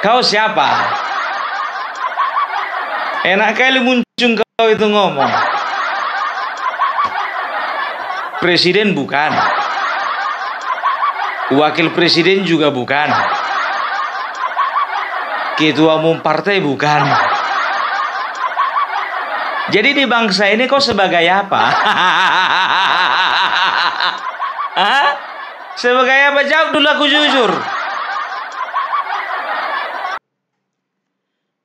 Kau siapa? Enak kali muncul kau itu ngomong. Presiden bukan. Wakil presiden juga bukan. Ketua umum partai bukan. Jadi di bangsa ini kau sebagai apa? Hah? Sebagai apa? Jawab dulu, aku jujur.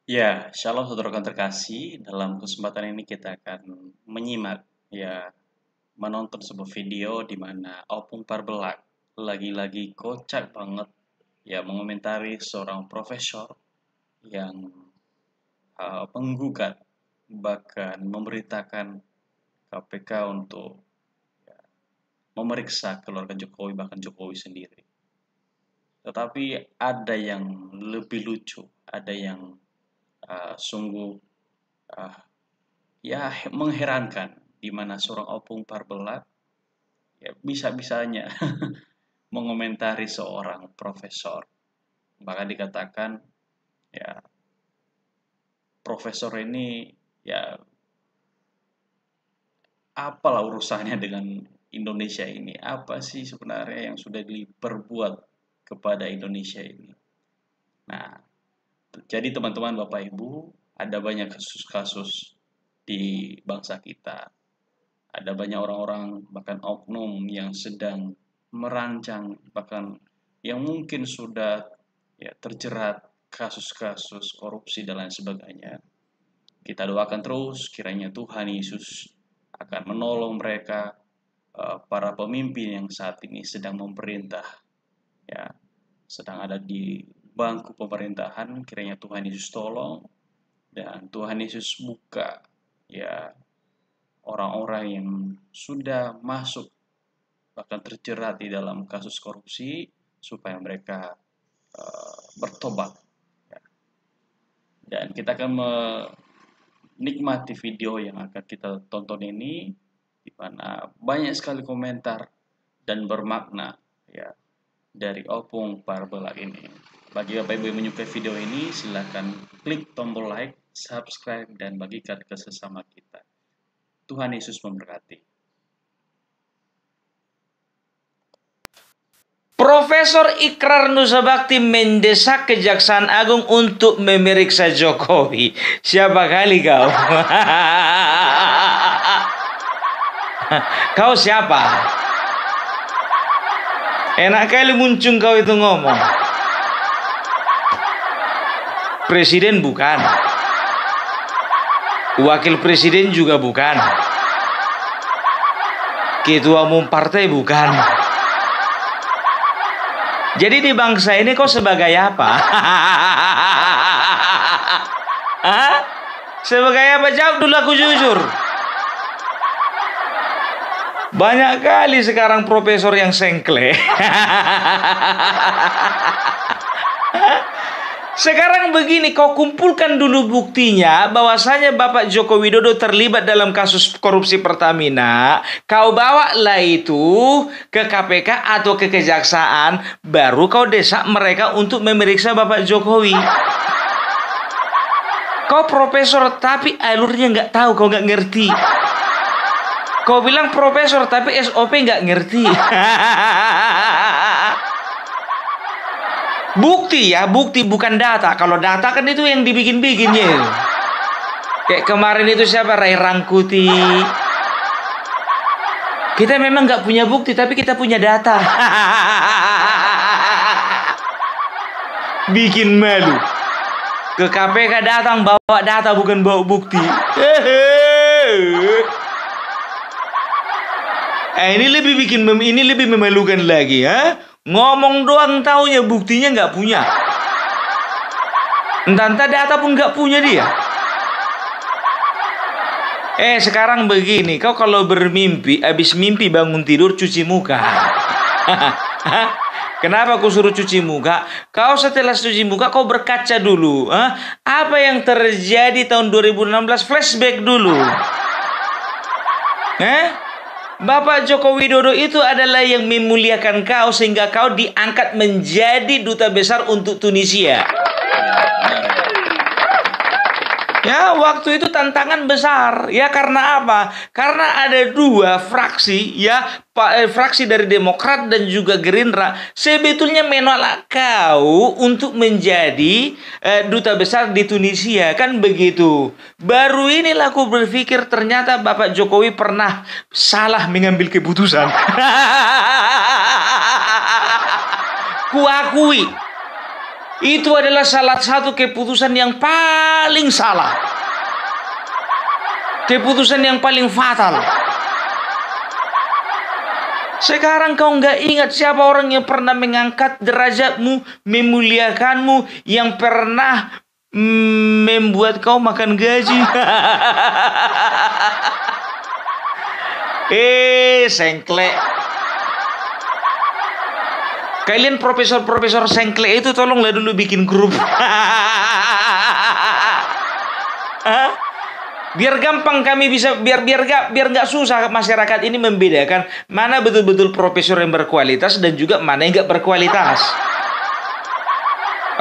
Ya, shalom saudara terkasih. Dalam kesempatan ini kita akan menyimak, menonton sebuah video di mana Opung Parbelak lagi-lagi kocak banget, mengomentari seorang profesor yang menggugat bahkan memberitakan KPK untuk memeriksa keluarga Jokowi, bahkan Jokowi sendiri. Tetapi ada yang lebih lucu, ada yang sungguh mengherankan, di mana seorang Opung Parbelak bisa-bisanya mengomentari seorang profesor. Maka dikatakan profesor ini apalah urusannya dengan Indonesia ini? Apa sih sebenarnya yang sudah diperbuat kepada Indonesia ini? Nah, jadi teman-teman, Bapak Ibu, ada banyak kasus-kasus di bangsa kita. Ada banyak orang-orang, bahkan oknum yang sedang merancang, bahkan yang mungkin sudah terjerat kasus-kasus korupsi dan lain sebagainya. Kita doakan terus kiranya Tuhan Yesus akan menolong mereka, para pemimpin yang saat ini sedang memerintah, sedang ada di bangku pemerintahan. Kiranya Tuhan Yesus tolong dan Tuhan Yesus buka orang-orang yang sudah masuk bahkan terjerat di dalam kasus korupsi, supaya mereka bertobat. Dan kita akan menikmati video yang akan kita tonton ini, di mana banyak sekali komentar dan bermakna dari Opung Parbelak ini. Bagi Bapak Ibu yang menyukai video ini, silakan klik tombol like, subscribe, dan bagikan ke sesama kita. Tuhan Yesus memberkati. Profesor Ikrar Nusabakti mendesak Kejaksaan Agung untuk memeriksa Jokowi. Siapa kali kau? Kau siapa? Enak kali muncul kau itu ngomong. Presiden bukan. Wakil presiden juga bukan. Ketua umum partai bukan. Jadi di bangsa ini kau sebagai apa? Hah? Sebagai apa? Jawab dulu, aku jujur. Banyak kali sekarang profesor yang sengkle. Sekarang begini, kau kumpulkan dulu buktinya bahwasanya Bapak Joko Widodo terlibat dalam kasus korupsi Pertamina. Kau bawalah itu ke KPK atau ke Kejaksaan, baru kau desak mereka untuk memeriksa Bapak Jokowi. Kau profesor tapi alurnya nggak tahu, kau nggak ngerti. Kau bilang profesor tapi SOP nggak ngerti. Bukti bukti bukan data. Kalau data kan itu yang dibikin-bikinnya. Kayak kemarin itu siapa? Ray Rangkuti. Kita memang nggak punya bukti, tapi kita punya data. Bikin malu. Ke KPK datang bawa data, bukan bawa bukti. Ini lebih memalukan lagi, ngomong doang taunya, buktinya nggak punya. Entah data pun nggak punya dia. Sekarang begini, kau kalau bermimpi, habis mimpi bangun tidur cuci muka. Kenapa aku suruh cuci muka? Kau setelah cuci muka kau berkaca dulu. Apa yang terjadi tahun 2016? Flashback dulu. Bapak Joko Widodo itu adalah yang memuliakan kau sehingga kau diangkat menjadi duta besar untuk Tunisia. Ya, waktu itu tantangan besar. Ya, karena apa? Karena ada dua fraksi, ya, fraksi dari Demokrat dan juga Gerindra sebetulnya menolak kau untuk menjadi duta besar di Tunisia, kan begitu. Baru inilah aku berpikir ternyata Bapak Jokowi pernah salah mengambil keputusan. Kuakui. Itu adalah salah satu keputusan yang paling salah. Keputusan yang paling fatal. Sekarang kau nggak ingat siapa orang yang pernah mengangkat derajatmu, memuliakanmu, yang pernah membuat kau makan gaji. Sengklek. Kalian profesor-profesor sengklek itu tolonglah dulu bikin grup. Biar gampang kami bisa biar nggak susah masyarakat ini membedakan mana betul-betul profesor yang berkualitas dan juga mana yang nggak berkualitas.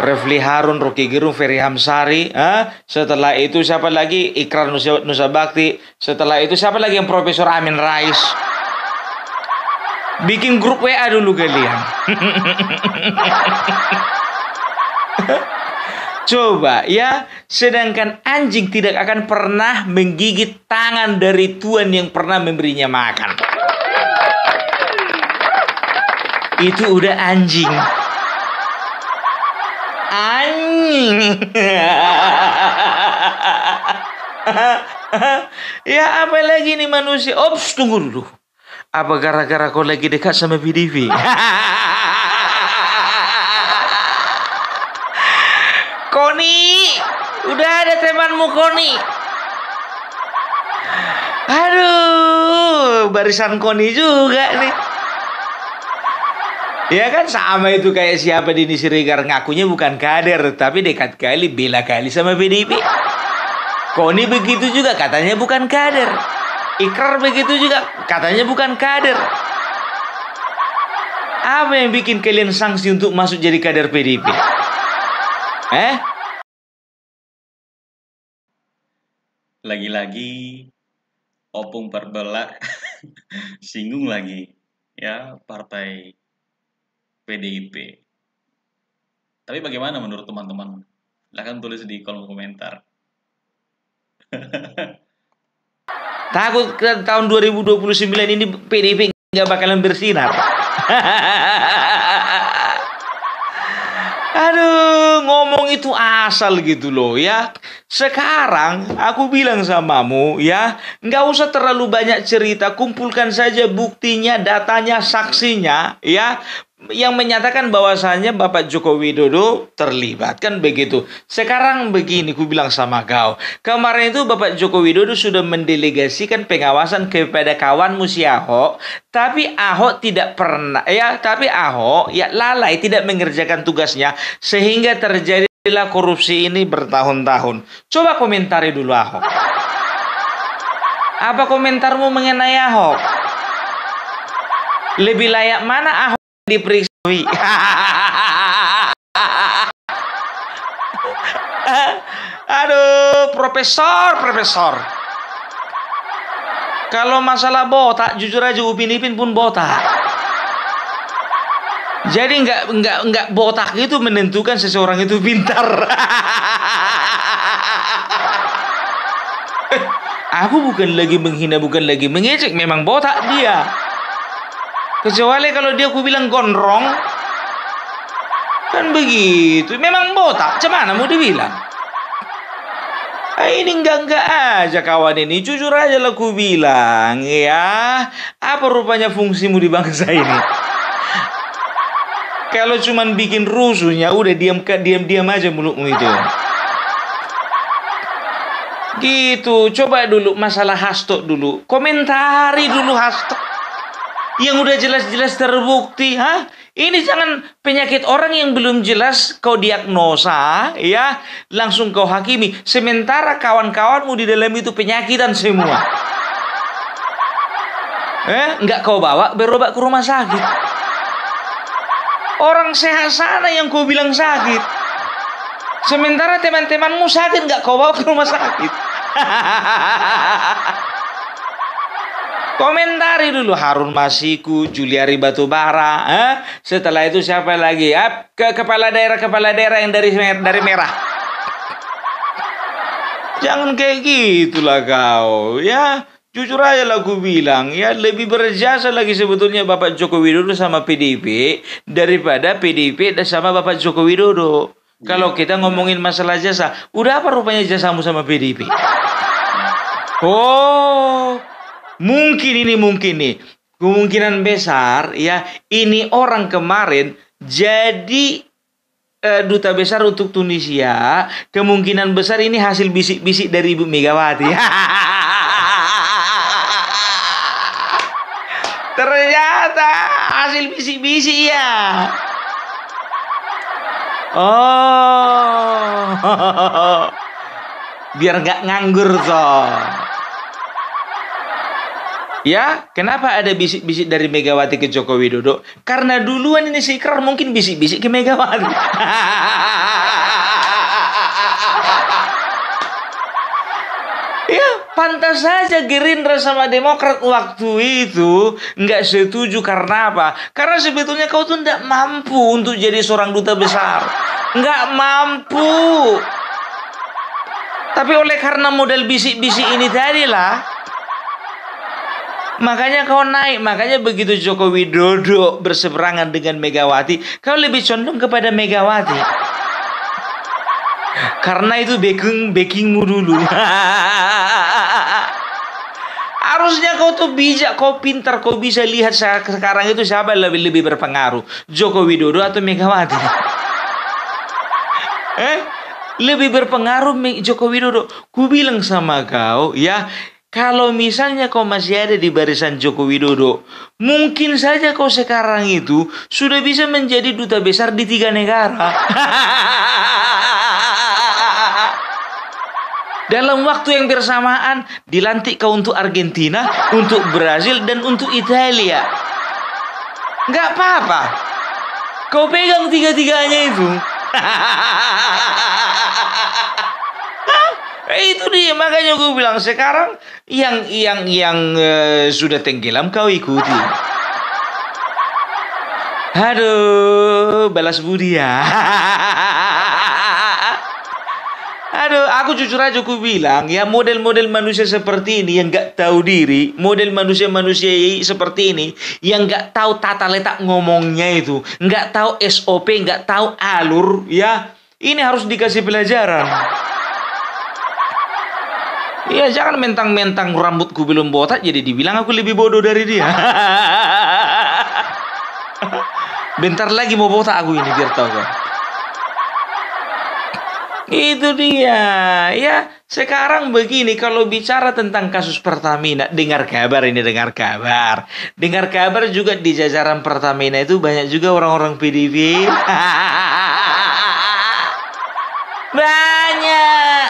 Refli Harun, Rocky Gerung, Ferry Hamsari, setelah itu siapa lagi? Ikrar Nusa Bakti, setelah itu siapa lagi yang Profesor Amin Rais? Bikin grup WA dulu kalian. Coba ya, sedangkan anjing tidak akan pernah menggigit tangan dari tuan yang pernah memberinya makan. Itu udah anjing. Anjing. Ya apalagi nih manusia. Ops, tunggu dulu. Apa gara-gara kau lagi dekat sama PDV? Koni, udah ada temanmu Koni. Aduh, barisan Koni juga nih. Ya kan sama itu kayak siapa Denny Siregar, ngakunya bukan kader, tapi dekat kali, bela kali sama PDP. Koni begitu juga, katanya bukan kader. Ikrar begitu juga, katanya bukan kader. Apa yang bikin kalian sanksi untuk masuk jadi kader PDIP? Lagi-lagi opung perbelak singgung lagi ya partai PDIP. Tapi bagaimana menurut teman-teman? Silahkan tulis di kolom komentar. Takut tahun 2029 ini PDIP nggak bakalan bersinar. Aduh, ngomong itu asal gitu loh ya. Sekarang aku bilang samamu ya, nggak usah terlalu banyak cerita, kumpulkan saja buktinya, datanya, saksinya ya, yang menyatakan bahwasannya Bapak Joko Widodo terlibat, kan begitu. Sekarang begini, ku bilang sama kau, kemarin itu Bapak Joko Widodo sudah mendelegasikan pengawasan kepada kawanmu si Ahok, tapi Ahok tidak pernah tapi Ahok lalai, tidak mengerjakan tugasnya sehingga terjadilah korupsi ini bertahun-tahun. Coba komentari dulu Ahok. Apa komentarmu mengenai Ahok? Lebih layak mana Ahok diperiksa? Aduh, profesor. Kalau masalah botak, jujur aja Upin Ipin pun botak. Jadi nggak botak itu menentukan seseorang itu pintar. Aku bukan lagi menghina, bukan lagi mengejek, memang botak dia. Kecuali kalau dia aku bilang gondrong, kan begitu. Memang botak, cuman mau dibilang. Ini enggak aja kawan ini. Jujur aja lah aku bilang ya. Apa rupanya fungsimu di bangsa ini? Kalau cuman bikin rusuhnya, udah diam aja mulutmu itu. Gitu. Coba dulu masalah Hasto dulu. Komentari dulu Hasto. Yang udah jelas-jelas terbukti, Ini jangan penyakit orang yang belum jelas kau diagnosa, ya, langsung kau hakimi. Sementara kawan-kawanmu di dalam itu penyakitan semua. Nggak kau bawa berobat ke rumah sakit. Orang sehat sana yang kau bilang sakit. Sementara teman-temanmu sakit nggak kau bawa ke rumah sakit. Komentari dulu Harun Masiku, Juliari Batubara. Setelah itu siapa lagi? Kepala daerah yang dari merah. Jangan kayak gitulah kau, ya. Jujur aja lah aku bilang, ya lebih berjasa lagi sebetulnya Bapak Joko Widodo sama PDIP daripada PDIP sama Bapak Joko Widodo. Kalau kita ngomongin masalah jasa, udah apa rupanya jasamu sama PDIP? Oh, mungkin nih. Kemungkinan besar ya, ini orang kemarin jadi duta besar untuk Tunisia. Kemungkinan besar ini hasil bisik-bisik dari Ibu Megawati. Ternyata hasil bisik-bisik ya. Oh, biar nggak nganggur toh. Ya, kenapa ada bisik-bisik dari Megawati ke Joko Widodo? Karena duluan ini si Ikrar mungkin bisik-bisik ke Megawati. Ya, pantas saja Gerindra sama Demokrat waktu itu nggak setuju. Karena apa? Karena sebetulnya kau tuh nggak mampu untuk jadi seorang duta besar. Nggak mampu. Tapi oleh karena model bisik-bisik ini tadi lah, makanya kau naik. Makanya begitu Joko Widodo berseberangan dengan Megawati, kau lebih condong kepada Megawati. Karena itu backingmu dulu. Harusnya kau tuh bijak, kau pintar, kau bisa lihat sekarang itu siapa lebih berpengaruh, Joko Widodo atau Megawati? Lebih berpengaruh Joko Widodo. Ku bilang sama kau ya, kalau misalnya kau masih ada di barisan Joko Widodo, mungkin saja kau sekarang itu sudah bisa menjadi duta besar di 3 negara. Dalam waktu yang bersamaan dilantik kau untuk Argentina, untuk Brazil, dan untuk Italia. Nggak apa-apa. Kau pegang 3-3-nya itu. Itu dia, makanya gue bilang sekarang yang sudah tenggelam kau ikuti. Aduh, balas budi ya. Aduh, aku jujur aja aku bilang ya, model-model manusia seperti ini yang nggak tahu diri, model manusia-manusia seperti ini yang nggak tahu tata letak ngomongnya itu, nggak tahu SOP, nggak tahu alur, ya ini harus dikasih pelajaran. Ya jangan mentang-mentang rambutku belum botak jadi dibilang aku lebih bodoh dari dia. Bentar lagi mau botak aku ini biar tahu kan. Itu dia. Ya, sekarang begini, kalau bicara tentang kasus Pertamina, dengar kabar juga di jajaran Pertamina itu banyak juga orang-orang PDIP. Banyak.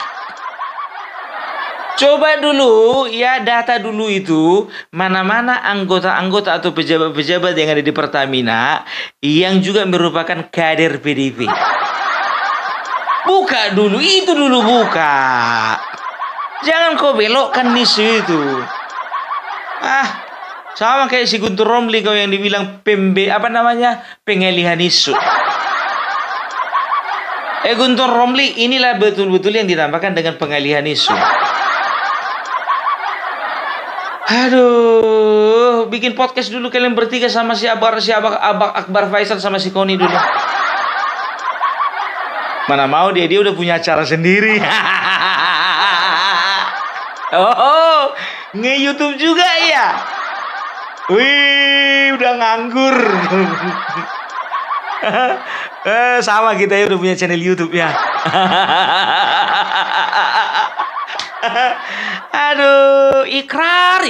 Coba dulu ya, data dulu itu mana-mana anggota-anggota atau pejabat-pejabat yang ada di Pertamina yang juga merupakan kader PDIP. Buka dulu, itu dulu buka. Jangan kau belokkan isu itu. Sama kayak si Guntur Romli kau yang dibilang pengalihan isu. Guntur Romli inilah betul-betul yang dinamakan dengan pengalihan isu. Aduh, bikin podcast dulu kalian bertiga sama si Akbar Faisal sama si Koni dulu. Mana mau dia udah punya acara sendiri. Oh, nge-YouTube juga ya. Wih, udah nganggur. Sama kita ya udah punya channel YouTube ya. Aduh, ikrar.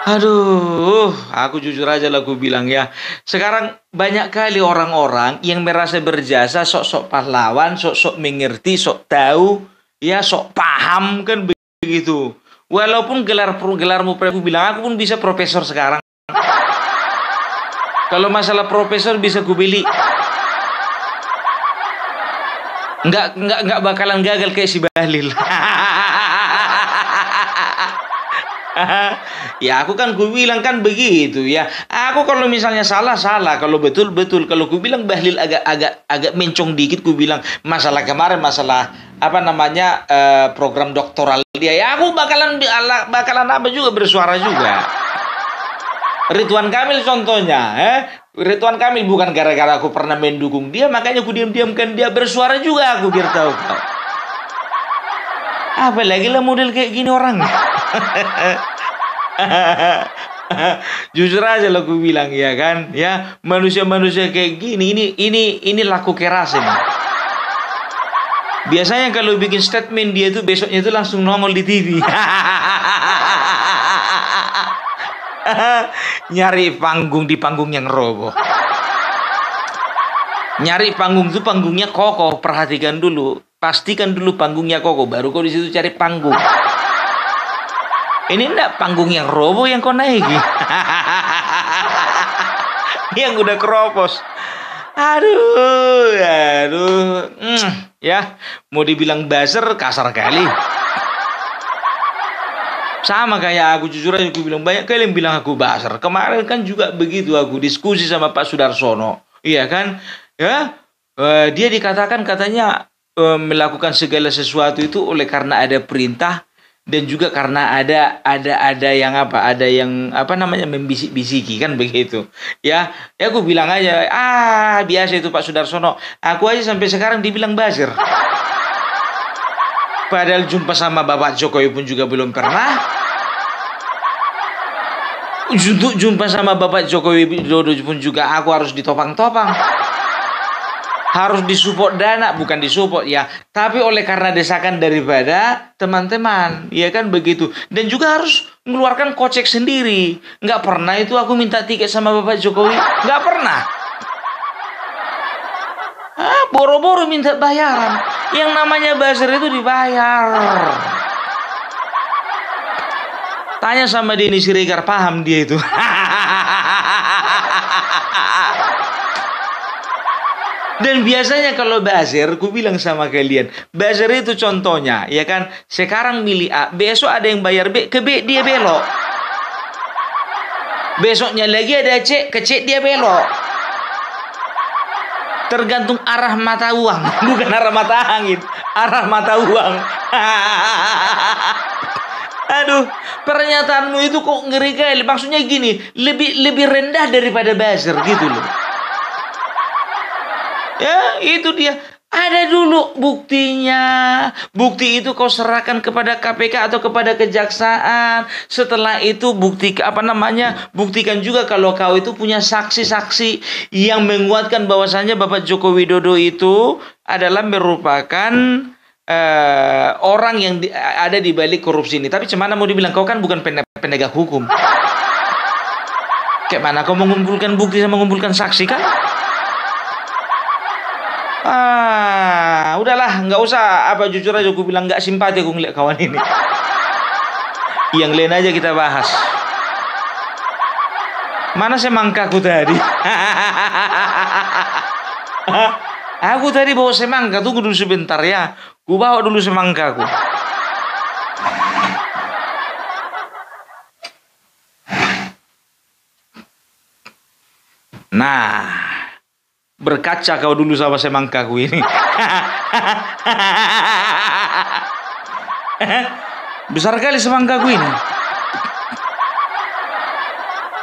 Aduh, aku jujur aja lah aku bilang ya. Sekarang banyak kali orang-orang yang merasa berjasa, sok-sok pahlawan, sok-sok mengerti, sok tahu, ya sok paham kan begitu. Walaupun gelarmu, aku bilang aku pun bisa profesor sekarang. Kalau masalah profesor bisa kubeli. Nggak bakalan gagal kayak si Bahlil. Ya aku kan bilang kan begitu ya. Aku kalau misalnya salah, kalau betul. Kalau ku bilang Bahlil agak mencong dikit, ku bilang masalah kemarin, masalah apa namanya program doktoral dia. Ya aku bakalan apa juga, bersuara juga. Ridwan Kamil contohnya, Ridwan Kamil bukan gara-gara aku pernah mendukung dia, makanya aku diam-diamkan dia, bersuara juga aku biar tahu kau. Apalagi lah model kayak gini orang. Jujur aja lah aku bilang ya kan, ya manusia-manusia kayak gini ini laku keras ini. Biasanya kalau bikin statement dia itu besoknya itu langsung nongol di TV. Nyari panggung di panggung yang roboh. Nyari panggung itu panggungnya kokoh, perhatikan dulu. Pastikan dulu panggungnya kokoh, baru kau di situ cari panggung. Ini enggak panggung yang roboh yang kau naiki. Yang udah keropos. Aduh. Ya, mau dibilang buzzer kasar kali. Sama kayak aku, jujur aja aku bilang, banyak kali yang bilang aku buzzer. Kemarin kan juga begitu, aku diskusi sama Pak Sudarsono. Iya kan? Ya, dia dikatakan katanya melakukan segala sesuatu itu oleh karena ada perintah, dan juga karena ada yang membisik-bisiki kan begitu. Ya aku bilang aja, biasa itu Pak Sudarsono. Aku aja sampai sekarang dibilang buzzer. Padahal jumpa sama Bapak Jokowi pun juga belum pernah. Untuk jumpa sama Bapak Jokowi Widodo pun juga aku harus ditopang-topang. Harus disupport dana, bukan disupport ya, tapi oleh karena desakan daripada teman-teman, ya kan begitu. Dan juga harus mengeluarkan kocek sendiri. Nggak pernah itu aku minta tiket sama Bapak Jokowi, nggak pernah. Boro-boro minta bayaran. Yang namanya buzzer itu dibayar. Tanya sama Denny Siregar, paham dia itu. Dan biasanya kalau buzzer, ku bilang sama kalian, buzzer itu contohnya, ya kan? Sekarang milih A, besok ada yang bayar B, ke B dia belok. Besoknya lagi ada C, ke C dia belok. Tergantung arah mata uang, bukan arah mata angin, arah mata uang. Aduh, pernyataanmu itu kok ngeri kali. Maksudnya gini, lebih rendah daripada buzzer gitu loh. Ya, itu dia. Ada dulu buktinya. Bukti itu kau serahkan kepada KPK atau kepada kejaksaan. Setelah itu buktikan juga kalau kau itu punya saksi-saksi yang menguatkan bahwasannya Bapak Joko Widodo itu adalah merupakan orang yang ada di balik korupsi ini. Tapi cemana mau dibilang, kau kan bukan penegak hukum. Kayak mana kau mengumpulkan bukti sama mengumpulkan saksi kan? Udahlah, nggak usah. Jujur aja aku bilang nggak simpati aku ngeliat kawan ini. Yang lain aja kita bahas. Mana semangkaku tadi? Aku tadi bawa semangka, tunggu dulu sebentar ya. Ku bawa dulu semangkaku. Nah, berkaca kau dulu sama semangkaku ini. Besar kali semangkaku ini.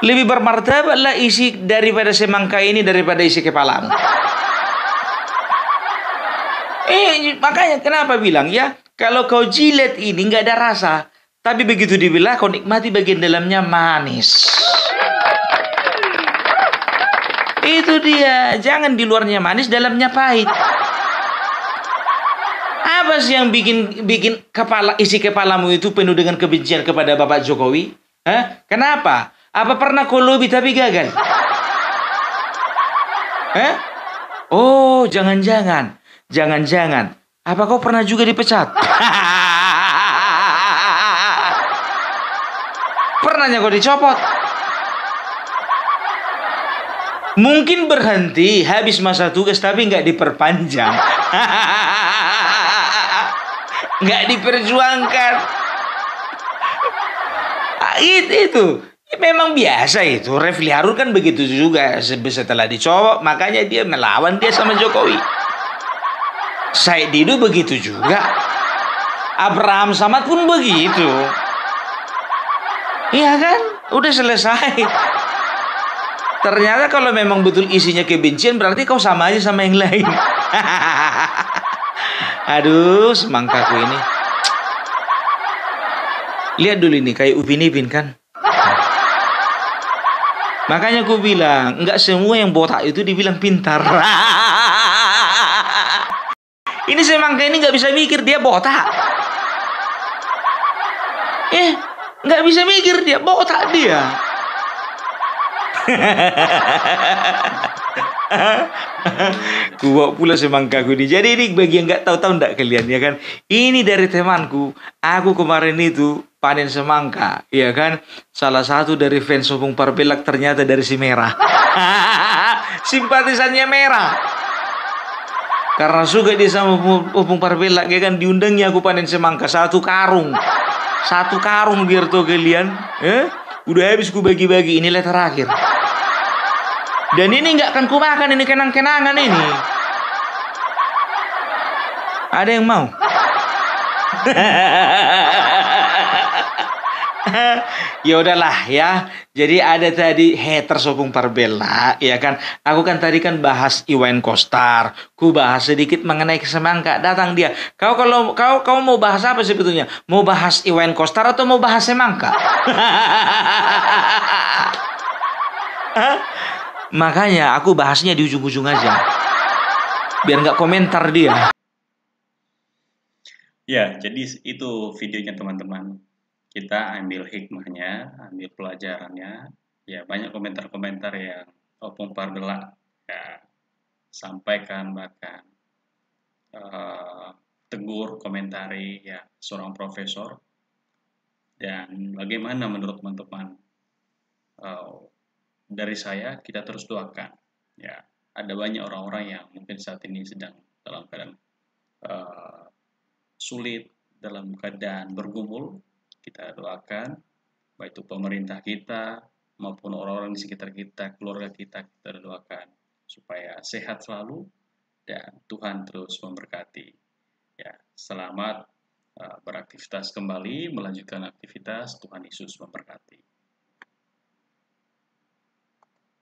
Lebih bermartabatlah isi daripada semangka ini daripada isi kepalamu. Makanya kenapa bilang ya, kalau kau jilat ini nggak ada rasa, tapi begitu dibelah kau nikmati bagian dalamnya manis. Itu dia, jangan di luarnya manis, dalamnya pahit. Apa sih yang bikin isi kepalamu itu penuh dengan kebencian kepada Bapak Jokowi? Kenapa? Apa pernah kau lobby tapi gagal? Oh, jangan-jangan. Apa kau pernah juga dipecat? pernahnya kau dicopot? Mungkin berhenti habis masa tugas tapi nggak diperpanjang. Nggak diperjuangkan. Itu. Memang biasa itu. Refli Harun kan begitu juga. Setelah dicopot, makanya dia melawan dia sama Jokowi. Said Didu begitu juga. Abraham Samad pun begitu. Iya kan? Udah selesai. Ternyata kalau memang betul isinya kebencian, berarti kau sama aja sama yang lain. Aduh, semangkaku ini. Lihat dulu ini, kayak Upin Ipin kan? Makanya aku bilang, nggak semua yang botak itu dibilang pintar. Ini semangka ini nggak bisa mikir, dia botak. Nggak bisa mikir, dia botak dia. Kubawa pula semangkaku ini. Jadi ini bagi yang nggak tahu nggak kalian ya kan? Ini dari temanku. Aku kemarin itu panen semangka, ya kan? Salah satu dari fans Opung Parbelak ternyata dari si Merah. Simpatisannya Merah. Karena suka dia sama Opung Parbelak, ya kan? Diundangnya aku panen semangka 1 karung. 1 karung biar tuh kalian. Udah habis ku bagi-bagi, inilah terakhir. Dan ini nggak akan kumakan, ini kenang-kenangan ini. Ada yang mau? Ya udahlah ya. Jadi ada tadi haters Opung Parbelak, ya kan? Aku kan tadi kan bahas Iwan Koster. Ku bahas sedikit mengenai semangka. Datang dia. Kau mau bahas apa sebetulnya? Mau bahas Iwan Koster atau mau bahas semangka? Makanya aku bahasnya di ujung-ujung aja. Biar nggak komentar dia. Ya, jadi itu videonya teman-teman. Kita ambil hikmahnya, ambil pelajarannya. Ya, banyak komentar-komentar yang Opung Parbelak ya, sampaikan, bahkan tegur, komentari ya seorang profesor. Dan bagaimana menurut teman-teman? Dari saya, kita terus doakan. Ya, ada banyak orang-orang yang mungkin saat ini sedang dalam keadaan sulit, dalam keadaan bergumul. Kita doakan, baik itu pemerintah kita maupun orang-orang di sekitar kita, keluarga kita doakan supaya sehat selalu dan Tuhan terus memberkati. Ya, selamat beraktivitas kembali, melanjutkan aktivitas. Tuhan Yesus memberkati.